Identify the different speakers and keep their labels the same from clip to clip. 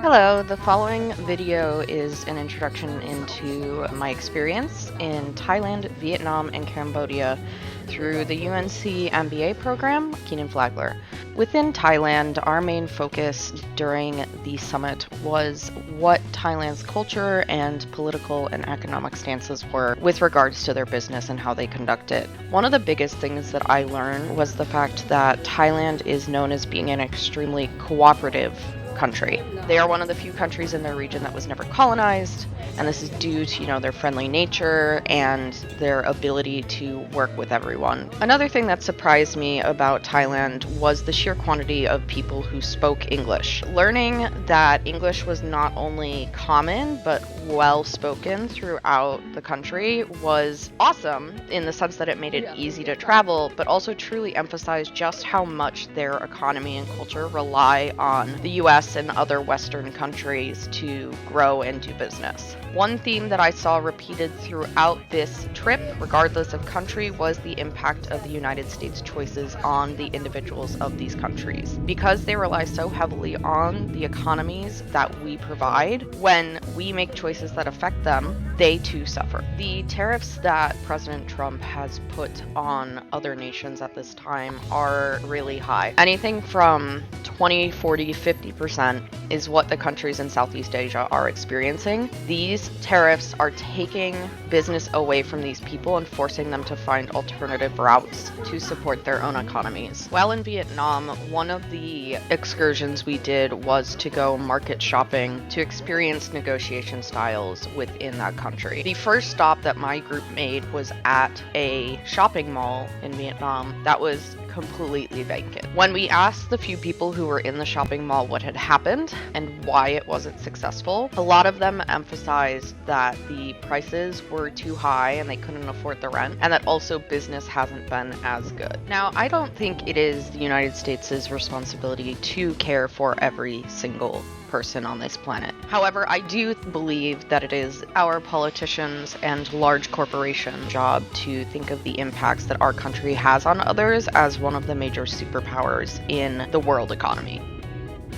Speaker 1: Hello, the following video is an introduction into my experience in Thailand, Vietnam, and Cambodia through the UNC MBA program, Keenan Flagler. Within Thailand, our main focus during the summit was what Thailand's culture and political and economic stances were with regards to their business and how they conduct it. One of the biggest things that I learned was the fact that Thailand is known as being an extremely cooperative country. They are one of the few countries in their region that was never colonized, and this is due to, their friendly nature and their ability to work with everyone. Another thing that surprised me about Thailand was the sheer quantity of people who spoke English. Learning that English was not only common but well spoken throughout the country was awesome in the sense that it made it easy to travel, but also truly emphasized just how much their economy and culture rely on the US and other Western countries to grow and do business. One theme that I saw repeated throughout this trip, regardless of country, was the impact of the United States choices on the individuals of these countries. Because they rely so heavily on the economies that we provide, when we make choices that affect them, they too suffer. The tariffs that President Trump has put on other nations at this time are really high. Anything from 20, 40, 50% is what the countries in Southeast Asia are experiencing. These tariffs are taking business away from these people and forcing them to find alternative routes to support their own economies. While in Vietnam, one of the excursions we did was to go market shopping to experience negotiation styles within that country. The first stop that my group made was at a shopping mall in Vietnam that was completely vacant. When we asked the few people who were in the shopping mall what had happened and why it wasn't successful, a lot of them emphasized that the prices were too high and they couldn't afford the rent, and that also business hasn't been as good. Now, I don't think it is the United States' responsibility to care for every single person on this planet. However, I do believe that it is our politicians and large corporation job to think of the impacts that our country has on others as one of the major superpowers in the world economy.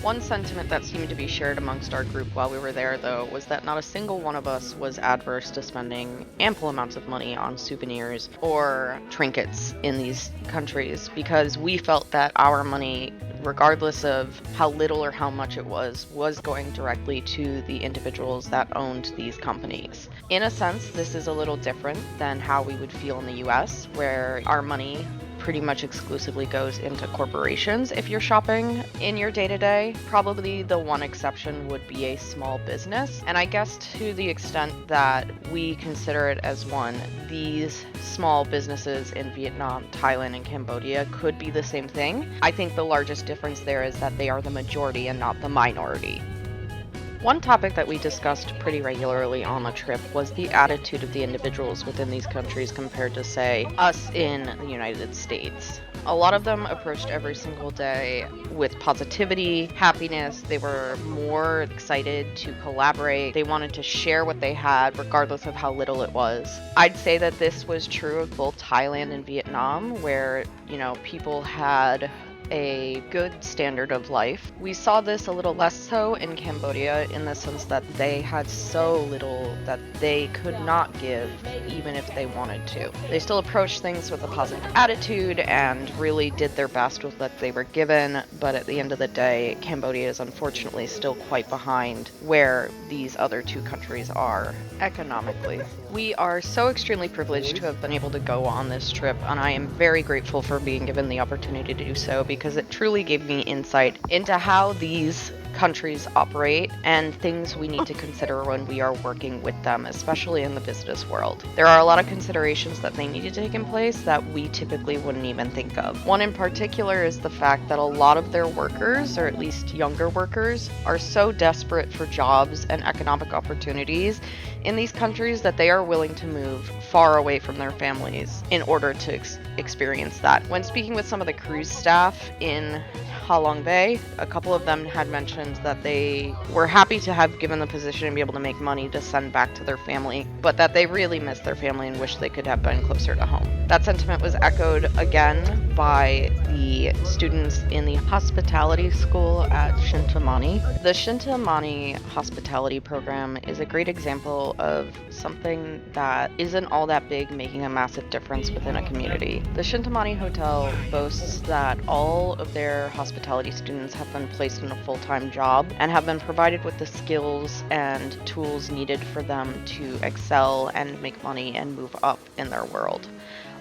Speaker 1: One sentiment that seemed to be shared amongst our group while we were there, though, was that not a single one of us was adverse to spending ample amounts of money on souvenirs or trinkets in these countries, because we felt that our money, regardless of how little or how much it was going directly to the individuals that owned these companies. In a sense, this is a little different than how we would feel in the US, where our money pretty much exclusively goes into corporations if you're shopping in your day-to-day. Probably the one exception would be a small business, and I guess to the extent that we consider it as one, these small businesses in Vietnam, Thailand, and Cambodia could be the same thing. I think the largest difference there is that they are the majority and not the minority. One topic that we discussed pretty regularly on the trip was the attitude of the individuals within these countries compared to, say, us in the United States. A lot of them approached every single day with positivity, happiness. They were more excited to collaborate. They wanted to share what they had, regardless of how little it was. I'd say that this was true of both Thailand and Vietnam, where, people had a good standard of life. We saw this a little less so in Cambodia in the sense that they had so little that they could not give even if they wanted to. They still approached things with a positive attitude and really did their best with what they were given, but at the end of the day, Cambodia is unfortunately still quite behind where these other two countries are economically. We are so extremely privileged to have been able to go on this trip, and I am very grateful for being given the opportunity to do so, because it truly gave me insight into how these countries operate and things we need to consider when we are working with them, especially in the business world. There are a lot of considerations that they need to take in place that we typically wouldn't even think of. One in particular is the fact that a lot of their workers, or at least younger workers, are so desperate for jobs and economic opportunities in these countries that they are willing to move far away from their families in order to experience that. When speaking with some of the cruise staff in Ha Long Bay. A couple of them had mentioned that they were happy to have given the position and be able to make money to send back to their family, but that they really miss their family and wish they could have been closer to home. That sentiment was echoed again by the students in the hospitality school at Shintamani. The Shintamani hospitality program is a great example of something that isn't all that big, making a massive difference within a community. The Shintamani Hotel boasts that all of their hospitality students have been placed in a full-time job and have been provided with the skills and tools needed for them to excel and make money and move up in their world.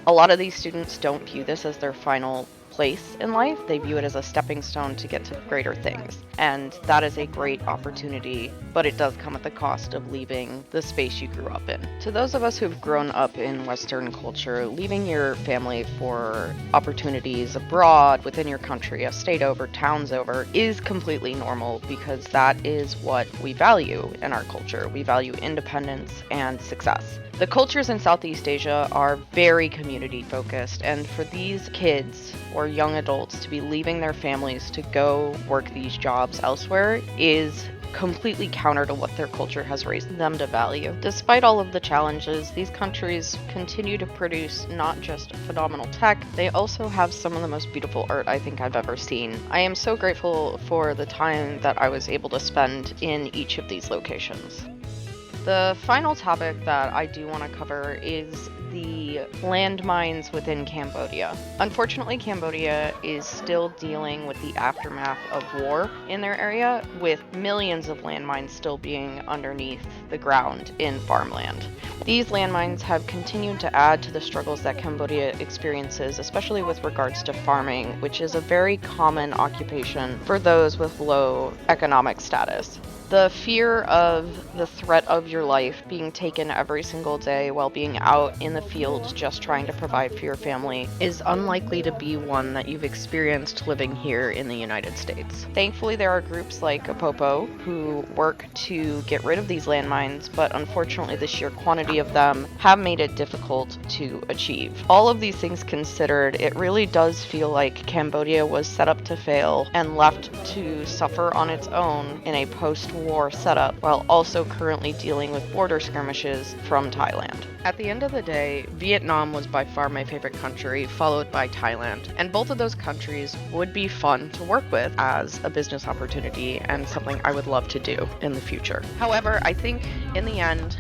Speaker 1: A lot of these students don't view this as their final place in life. They view it as a stepping stone to get to greater things. And that is a great opportunity, but it does come at the cost of leaving the space you grew up in. To those of us who've grown up in Western culture, leaving your family for opportunities abroad, within your country, a state over, towns over, is completely normal because that is what we value in our culture. We value independence and success. The cultures in Southeast Asia are very community focused, and for these kids or young adults to be leaving their families to go work these jobs elsewhere is completely counter to what their culture has raised them to value. Despite all of the challenges, these countries continue to produce not just phenomenal tech, they also have some of the most beautiful art I think I've ever seen. I am so grateful for the time that I was able to spend in each of these locations. The final topic that I do want to cover is the landmines within Cambodia. Unfortunately, Cambodia is still dealing with the aftermath of war in their area, with millions of landmines still being underneath the ground in farmland. These landmines have continued to add to the struggles that Cambodia experiences, especially with regards to farming, which is a very common occupation for those with low economic status. The fear of the threat of your life being taken every single day while being out in the fields just trying to provide for your family is unlikely to be one that you've experienced living here in the United States. Thankfully, there are groups like Apopo who work to get rid of these landmines, but unfortunately the sheer quantity of them have made it difficult to achieve. All of these things considered, it really does feel like Cambodia was set up to fail and left to suffer on its own in a post-war setup, while also currently dealing with border skirmishes from Thailand. At the end of the day, Vietnam was by far my favorite country, followed by Thailand, and both of those countries would be fun to work with as a business opportunity and something I would love to do in the future. However, I think in the end,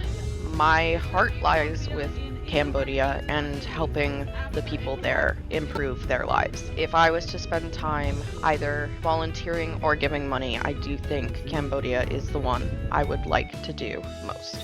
Speaker 1: my heart lies with Cambodia and helping the people there improve their lives. If I was to spend time either volunteering or giving money, I do think Cambodia is the one I would like to do most.